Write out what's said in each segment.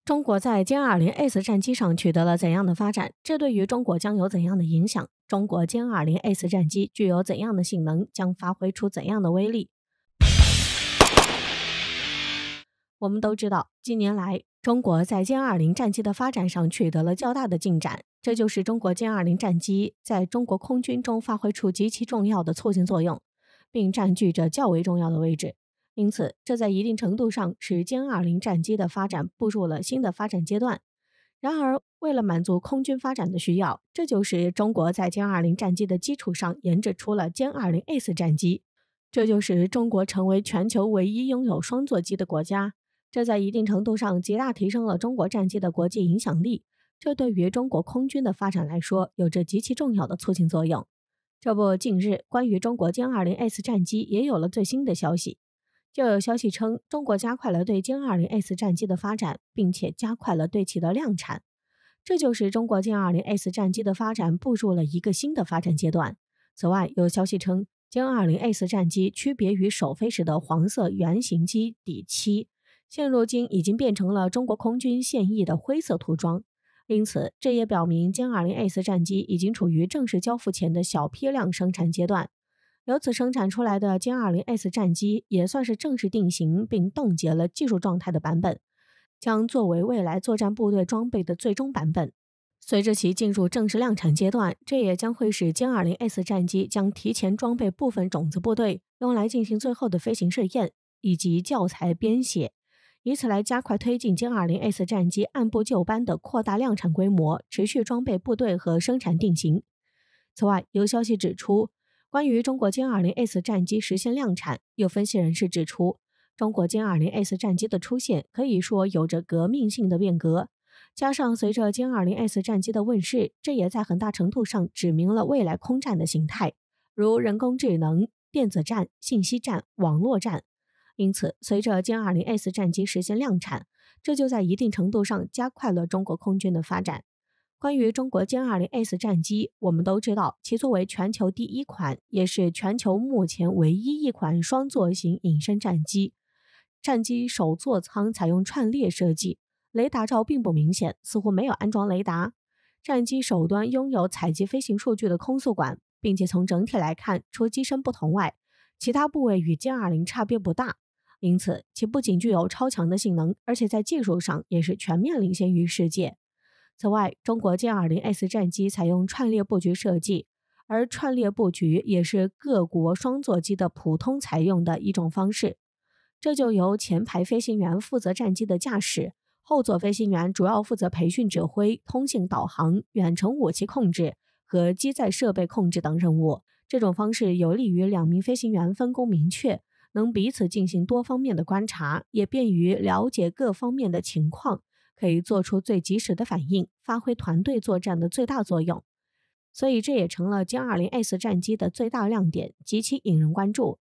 中国在歼 20S 战机上取得了怎样的发展？这对于中国将有怎样的影响？中国歼 20S 战机具有怎样的性能？将发挥出怎样的威力？我们都知道，近年来中国在歼20战机的发展上取得了较大的进展，这就是中国歼20战机在中国空军中发挥出极其重要的促进作用，并占据着较为重要的位置。因此，这在一定程度上使歼20战机的发展步入了新的发展阶段。然而，为了满足空军发展的需要，这就是中国在歼20战机的基础上研制出了歼 20S 战机，这就是中国成为全球唯一拥有双座机的国家。这在一定程度上极大提升了中国战机的国际影响力，这对于中国空军的发展来说有着极其重要的促进作用。这不，近日关于中国歼 20S 战机也有了最新的消息。就有消息称，中国加快了对歼 20S 战机的发展，并且加快了对其的量产。这就是中国歼 20S 战机的发展步入了一个新的发展阶段。此外，有消息称，歼 20S 战机区别于首飞时的黄色圆形机底漆，现如今已经变成了中国空军现役的灰色涂装。因此，这也表明歼 20S 战机已经处于正式交付前的小批量生产阶段。由此生产出来的歼 20S 战机也算是正式定型并冻结了技术状态的版本，将作为未来作战部队装备的最终版本。随着其进入正式量产阶段，这也将会使歼 20S 战机将提前装备部分种子部队，用来进行最后的飞行试验以及教材编写，以此来加快推进歼 20S 战机按部就班的扩大量产规模，持续装备部队和生产定型。此外，有消息指出，关于中国歼 20S 战机实现量产，有分析人士指出，中国歼 20S 战机的出现可以说有着革命性的变革。加上随着歼 20S 战机的问世，这也在很大程度上指明了未来空战的形态，如人工智能、电子战、信息战、网络战。因此，随着歼 20S 战机实现量产，这就在一定程度上加快了中国空军的发展。关于中国歼 20S 战机，我们都知道，其作为全球第一款，也是全球目前唯一一款双座型隐身战机。战机首座舱采用串列设计，雷达罩并不明显，似乎没有安装雷达。战机首端拥有采集飞行数据的空速管，并且从整体来看，除机身不同外，其他部位与歼20差别不大。因此，其不仅具有超强的性能，而且在技术上也是全面领先于世界。此外，中国歼 20S 战机采用串列布局设计，而串列布局也是各国双座机的普通采用的一种方式。这就由前排飞行员负责战机的驾驶，后座飞行员主要负责培训指挥、通信导航、远程武器控制和机载设备控制等任务。这种方式有利于两名飞行员分工明确，能彼此进行多方面的观察，也便于了解各方面的情况，可以做出最及时的反应，发挥团队作战的最大作用。所以这也成了歼 20S 战机的最大亮点，极其引人关注。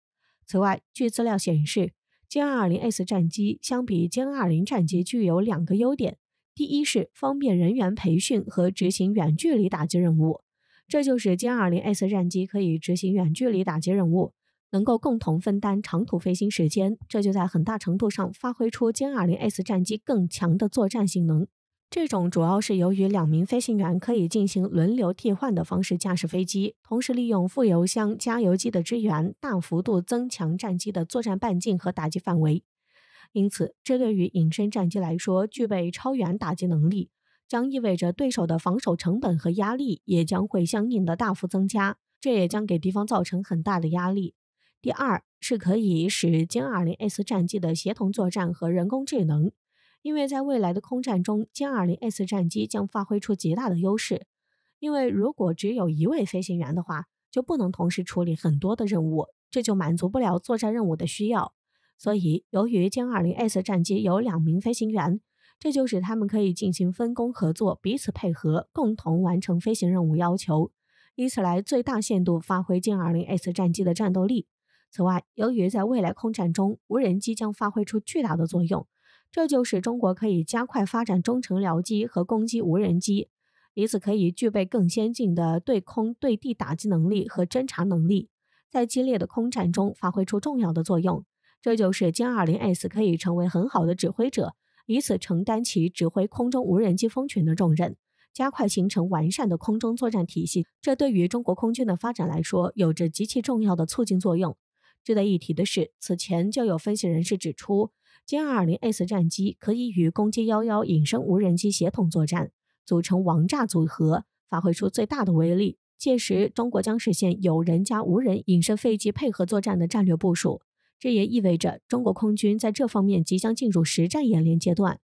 此外，据资料显示，歼 20S 战机相比歼20战机具有两个优点。第一是方便人员培训和执行远距离打击任务，这就是歼 20S 战机可以执行远距离打击任务，能够共同分担长途飞行时间，这就在很大程度上发挥出歼 20S 战机更强的作战性能。这种主要是由于两名飞行员可以进行轮流替换的方式驾驶飞机，同时利用副油箱、加油机的支援，大幅度增强战机的作战半径和打击范围。因此，这对于隐身战机来说具备超远打击能力，将意味着对手的防守成本和压力也将会相应的大幅增加，这也将给敌方造成很大的压力。第二是可以使歼 20S 战机的协同作战和人工智能，因为在未来的空战中，歼 20S 战机将发挥出极大的优势。因为如果只有一位飞行员的话，就不能同时处理很多的任务，这就满足不了作战任务的需要。所以，由于歼 20S 战机有两名飞行员，这就使他们可以进行分工合作，彼此配合，共同完成飞行任务要求，以此来最大限度发挥歼 20S 战机的战斗力。此外，由于在未来空战中，无人机将发挥出巨大的作用，这就使中国可以加快发展中程僚机和攻击无人机，以此可以具备更先进的对空对地打击能力和侦察能力，在激烈的空战中发挥出重要的作用。这就是歼 20S 可以成为很好的指挥者，以此承担起指挥空中无人机蜂群的重任，加快形成完善的空中作战体系。这对于中国空军的发展来说，有着极其重要的促进作用。值得一提的是，此前就有分析人士指出，歼 220S 战机可以与攻击11隐身无人机协同作战，组成王炸组合，发挥出最大的威力。届时，中国将实现有人加无人隐身飞机配合作战的战略部署。这也意味着中国空军在这方面即将进入实战演练阶段。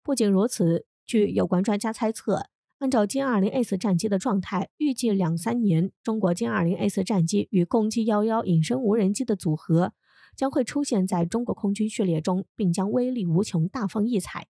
不仅如此，据有关专家猜测，按照歼 20S 战机的状态，预计2-3年，中国歼 20S 战机与攻击11隐身无人机的组合将会出现在中国空军序列中，并将威力无穷，大放异彩。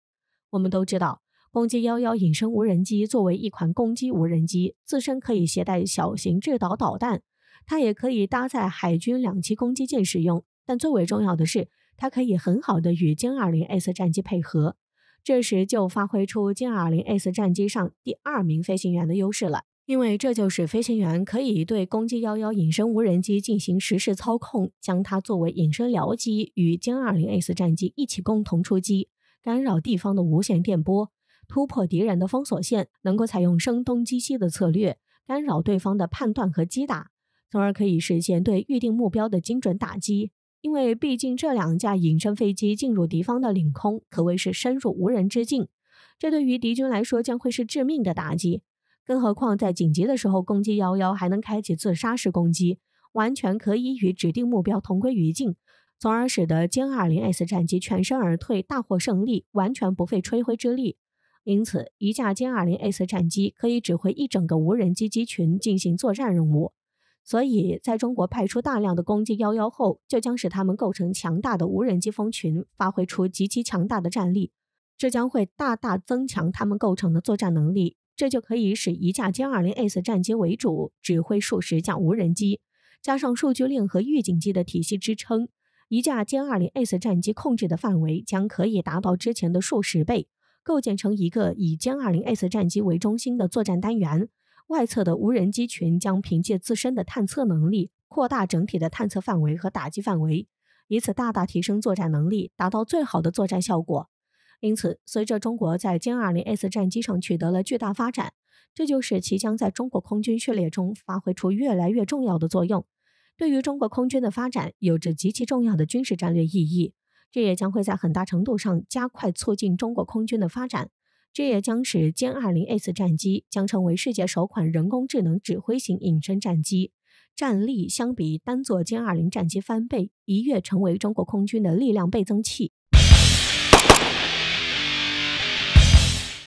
我们都知道，攻击11隐身无人机作为一款攻击无人机，自身可以携带小型制导导弹，它也可以搭载海军2栖攻击舰使用。但最为重要的是，它可以很好的与歼 20S 战机配合，这时就发挥出歼 20S 战机上第2名飞行员的优势了，因为这就是飞行员可以对攻击11隐身无人机进行实时操控，将它作为隐身僚机与歼 20S 战机一起共同出击，干扰地方的无线电波，突破敌人的封锁线，能够采用声东击西的策略，干扰对方的判断和击打，从而可以实现对预定目标的精准打击。因为毕竟这2架隐身飞机进入敌方的领空，可谓是深入无人之境，这对于敌军来说将会是致命的打击。更何况在紧急的时候，攻击11还能开启自杀式攻击，完全可以与指定目标同归于尽，从而使得歼 20S 战机全身而退，大获胜利，完全不费吹灰之力。因此，一架歼 20S 战机可以指挥一整个无人机机群进行作战任务。所以，在中国派出大量的攻击11后，就将使他们构成强大的无人机蜂群，发挥出极其强大的战力。这将会大大增强他们构成的作战能力，这就可以使一架歼 20S 战机为主，指挥数十架无人机，加上数据链和预警机的体系支撑，一架歼 20S 战机控制的范围将可以达到之前的数十倍，构建成一个以歼 20S 战机为中心的作战单元。外侧的无人机群将凭借自身的探测能力，扩大整体的探测范围和打击范围，以此大大提升作战能力，达到最好的作战效果。因此，随着中国在歼 20S 战机上取得了巨大发展，这就使其将在中国空军序列中发挥出越来越重要的作用，对于中国空军的发展有着极其重要的军事战略意义。这也将会在很大程度上加快促进中国空军的发展。这也将使歼 20S 战机将成为世界首款人工智能指挥型隐身战机，战力相比单座歼 20战机翻倍，一跃成为中国空军的力量倍增器。